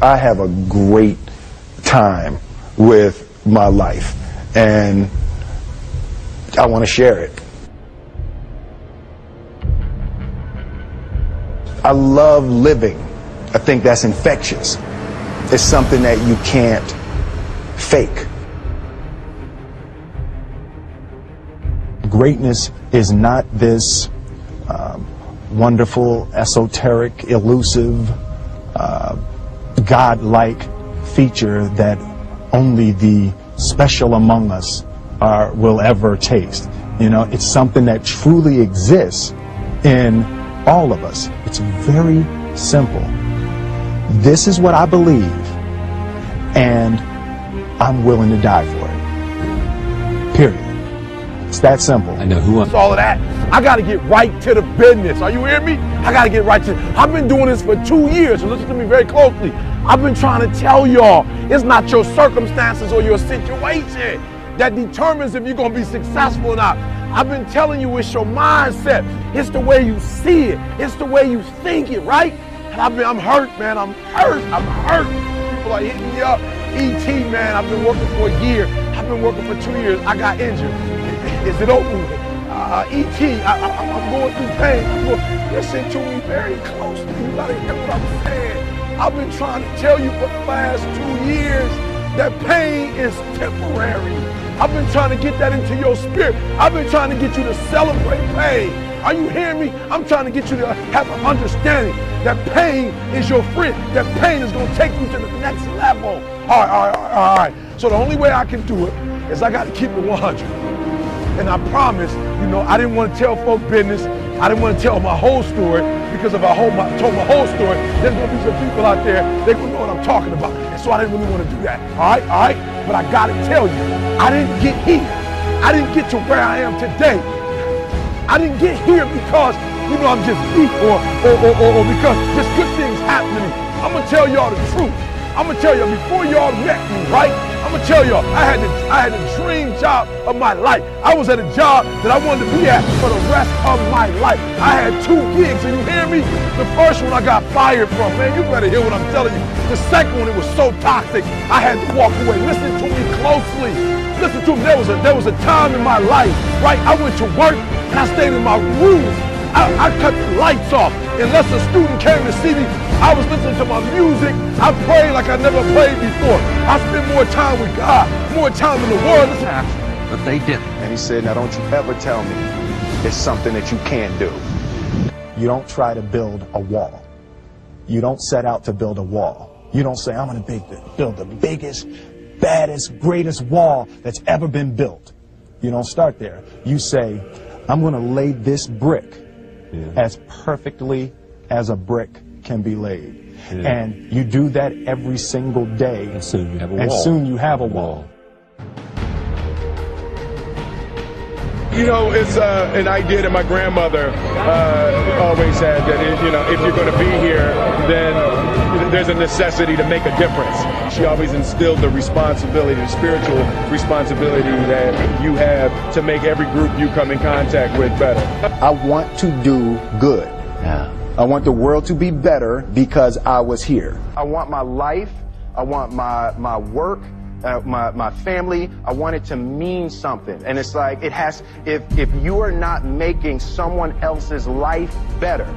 I have a great time with my life, and I want to share it. I love living. I think that's infectious. It's something that you can't fake. Greatness is not this wonderful, esoteric, elusive, God-like feature that only the special among us will ever taste. You know, it's something that truly exists in all of us. It's very simple. This is what I believe, and I'm willing to die for it. Period. It's that simple. I know who I'm. All of that. I got to get right to the business. Are you hearing me? I got to get right to. I've been doing this for 2 years, so listen to me very closely. I've been trying to tell y'all, it's not your circumstances or your situation that determines if you're going to be successful or not. I've been telling you, it's your mindset. It's the way you see it. It's the way you think it, right? And I'm hurt, man. I'm hurt. People are hitting me up. E.T., man, I've been working for a year. I've been working for 2 years. I got injured. Is it over with? E.T., I'm going through pain. Listen to me very closely. You gotta hear what I'm saying. I've been trying to tell you for the last 2 years that pain is temporary. I've been trying to get that into your spirit. I've been trying to get you to celebrate pain. Are you hearing me? I'm trying to get you to have an understanding that pain is your friend, that pain is going to take you to the next level. All right. So the only way I can do it is I got to keep it 100. And I promise, you know, I didn't want to tell folk business. I didn't want to tell my whole story, because if I told my whole story, there's going to be some people out there, they're going to know what I'm talking about. And so I didn't really want to do that. All right? But I got to tell you, I didn't get here. I didn't get to where I am today. I didn't get here because, you know, I'm just weak or because just good things happen to me. I'm going to tell y'all the truth. I'm going to tell y'all, before y'all met me, right? I'm going to tell y'all, I had the dream job of my life. I was at a job that I wanted to be at for the rest of my life. I had 2 gigs, and you hear me? The first one I got fired from. Man, you better hear what I'm telling you. The second one, it was so toxic, I had to walk away. Listen to me closely. Listen to me. There was a time in my life, right? I went to work, and I stayed in my room. I cut the lights off. Unless a student came to see me, I was listening to my music. I prayed like I never prayed before. I spent more time with God, more time in the world. But they didn't. And he said, now don't you ever tell me it's something that you can't do. You don't try to build a wall. You don't set out to build a wall. You don't say, I'm going to build the biggest, baddest, greatest wall that's ever been built. You don't start there. You say, I'm going to lay this brick as perfectly as a brick can be laid. And you do that every single day. And soon you have a wall. And soon you have a wall. You know, it's an idea that my grandmother always had, that, you know, if you're going to be here, then there's a necessity to make a difference. She always instilled the responsibility, the spiritual responsibility that you have to make every group you come in contact with better. I want to do good. Yeah. I want the world to be better because I was here. I want my life, I want my work, my family, I want it to mean something. And it's like, it has, if you are not making someone else's life better,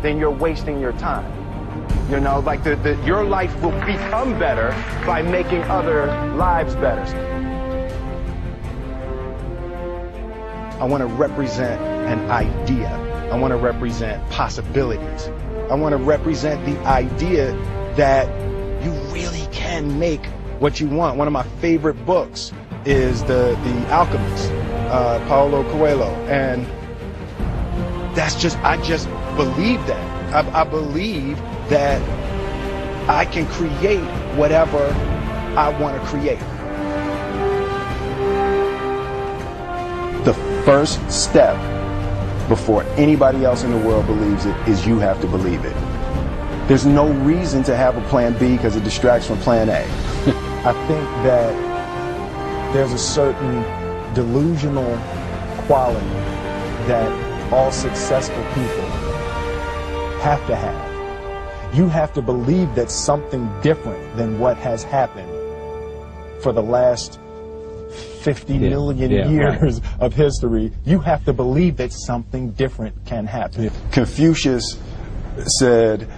then you're wasting your time. You know, like your life will become better by making other lives better. I want to represent an idea. I want to represent possibilities. I want to represent the idea that you really can make what you want. One of my favorite books is The Alchemist, Paulo Coelho, and I just believe that. I believe that I can create whatever I want to create. The first step before anybody else in the world believes it is you have to believe it. There's no reason to have a plan B because it distracts from plan A. I think that there's a certain delusional quality that all successful people have to have. You have to believe that something different than what has happened for the last 50 million years of history. You have to believe that something different can happen. Confucius said,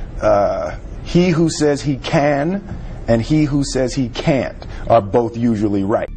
he who says he can and he who says he can't are both usually right.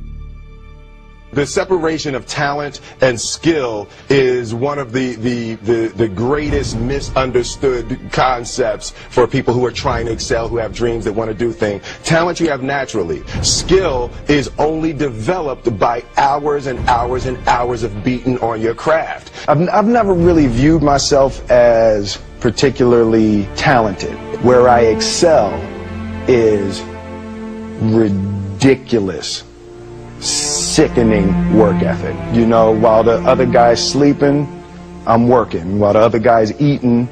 The separation of talent and skill is one of the greatest misunderstood concepts for people who are trying to excel, who have dreams, that want to do things. Talent you have naturally. Skill is only developed by hours and hours and hours of beating on your craft. I've never really viewed myself as particularly talented. Where I excel is ridiculous, sickening work ethic. You know, while the other guy's sleeping, I'm working. While the other guy's eating,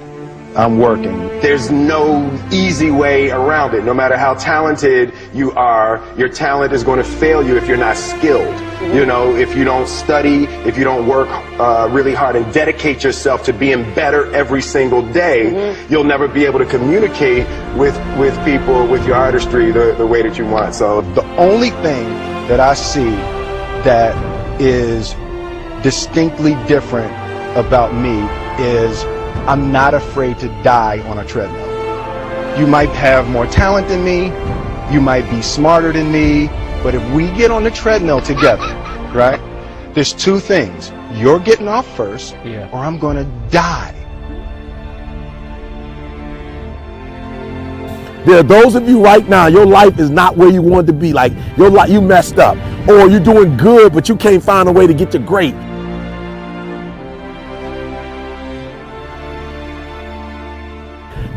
I'm working. There's no easy way around it. No matter how talented you are, your talent is going to fail you if you're not skilled. You know, if you don't study, if you don't work really hard and dedicate yourself to being better every single day, you'll never be able to communicate with people, with your artistry, the way that you want. So the only thing that I see that is distinctly different about me is I'm not afraid to die on a treadmill. You might have more talent than me, you might be smarter than me, but if we get on the treadmill together, right, there's two things. You're getting off first, or I'm going to die. There are those of you right now, your life is not where you wanted to be. Like, your life, you messed up. Or you're doing good, but you can't find a way to get to great.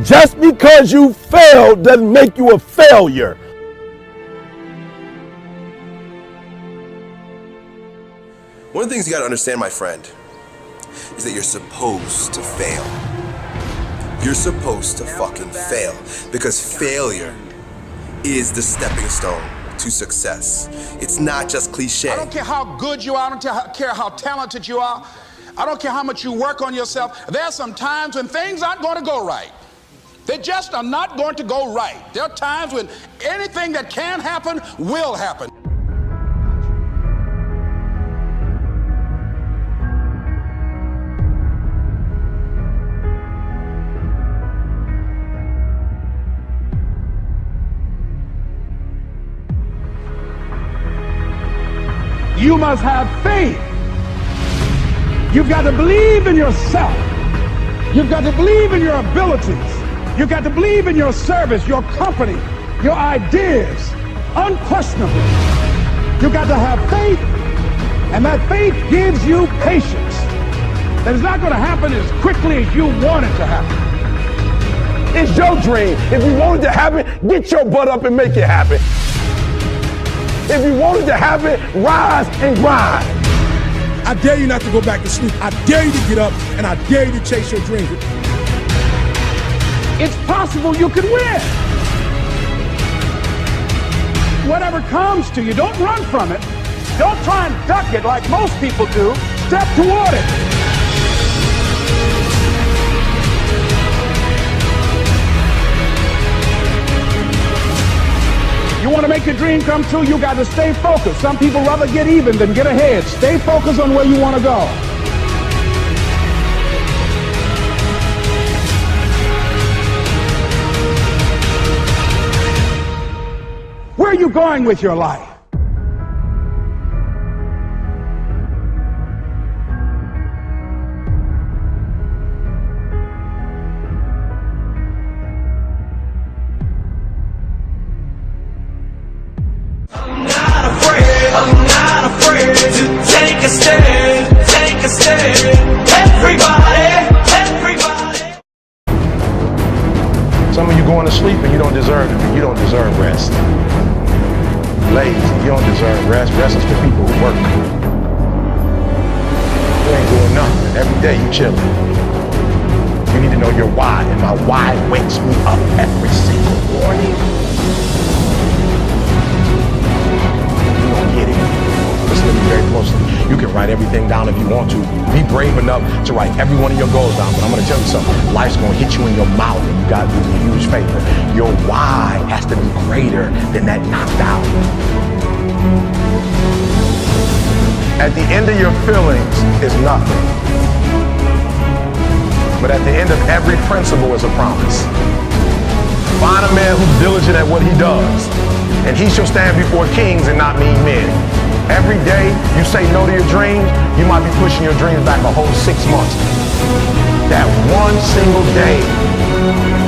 Just because you failed doesn't make you a failure. One of the things you gotta understand, my friend, is that you're supposed to fail. You're supposed to fucking fail, because failure is the stepping stone to success. It's not just cliche. I don't care how good you are, I don't care how talented you are, I don't care how much you work on yourself. There are some times when things aren't going to go right. They just are not going to go right. There are times when anything that can happen will happen. You must have faith. You've got to believe in yourself. You've got to believe in your abilities. You've got to believe in your service, your company, your ideas, unquestionably. You've got to have faith, and that faith gives you patience. That it's not going to happen as quickly as you want it to happen. It's your dream. If you want it to happen, get your butt up and make it happen. If you want it to happen, rise and grind. I dare you not to go back to sleep. I dare you to get up, and I dare you to chase your dreams. It's possible you could win. Whatever comes to you, don't run from it. Don't try and duck it like most people do. Step toward it. You want to make your dream come true, you got to stay focused. Some people rather get even than get ahead. Stay focused on where you want to go. Where are you going with your life? I'm not afraid to take a stand, everybody. Some of you going to sleep and you don't deserve rest. Lazy, you don't deserve rest. Rest is for people who work. You ain't doing nothing. Every day you chilling. You need to know your why, and my why wakes me up every single morning. You don't get it. Listen to me very closely. You can write everything down if you want to. Be brave enough to write every one of your goals down. But I'm going to tell you something. Life's going to hit you in your mouth, and you got to do me a huge favor. Your why has to be greater than that knocked out. At the end of your feelings is nothing. But at the end of every principle is a promise. Find a man who's diligent at what he does, and he shall stand before kings and not mean men. Every day you say no to your dreams, you might be pushing your dreams back a whole 6 months. That one single day,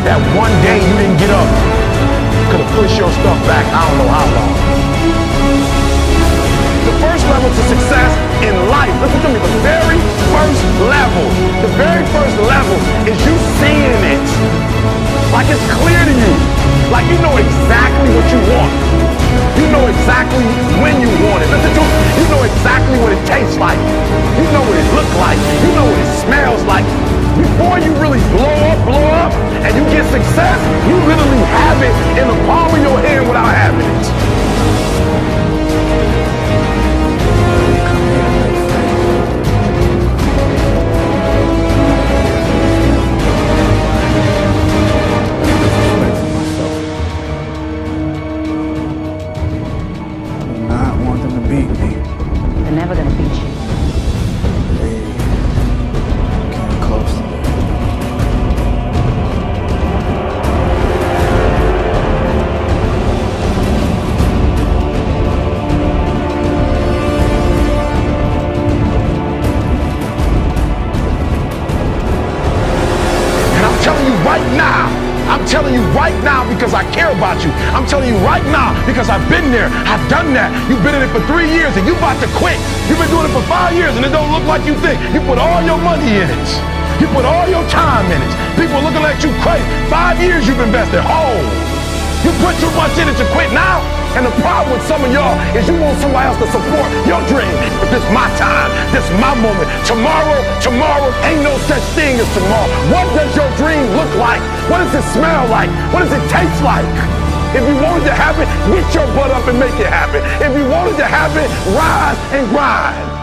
that one day you didn't get up, could have pushed your stuff back I don't know how long. The first level to success in life, listen to me, the very first level is you seeing it. Like it's clear to you. Like you know exactly what you want. You know exactly when you want it. Listen to it. You know exactly what it tastes like. You know what it looks like. You know what it smells like. Before you really blow up, and you get success, you literally have it in the palm of your hand without having it. Beat me. They're never gonna beat you. They came close to me. And I'm telling you right now, because I care about you. I'm telling you right now because I've been there. I've done that. You've been in it for 3 years and you about to quit. You've been doing it for 5 years and it don't look like you think. You put all your money in it. You put all your time in it. People looking at you crazy. 5 years you've invested whole. You put too much in it to quit now. And the problem with some of y'all is you want somebody else to support your dream. But this is my time. This is my moment. Tomorrow ain't no such thing as tomorrow. What does your dream look like? What does it smell like? What does it taste like? If you want it to happen, get your butt up and make it happen. If you want it to happen, rise and grind.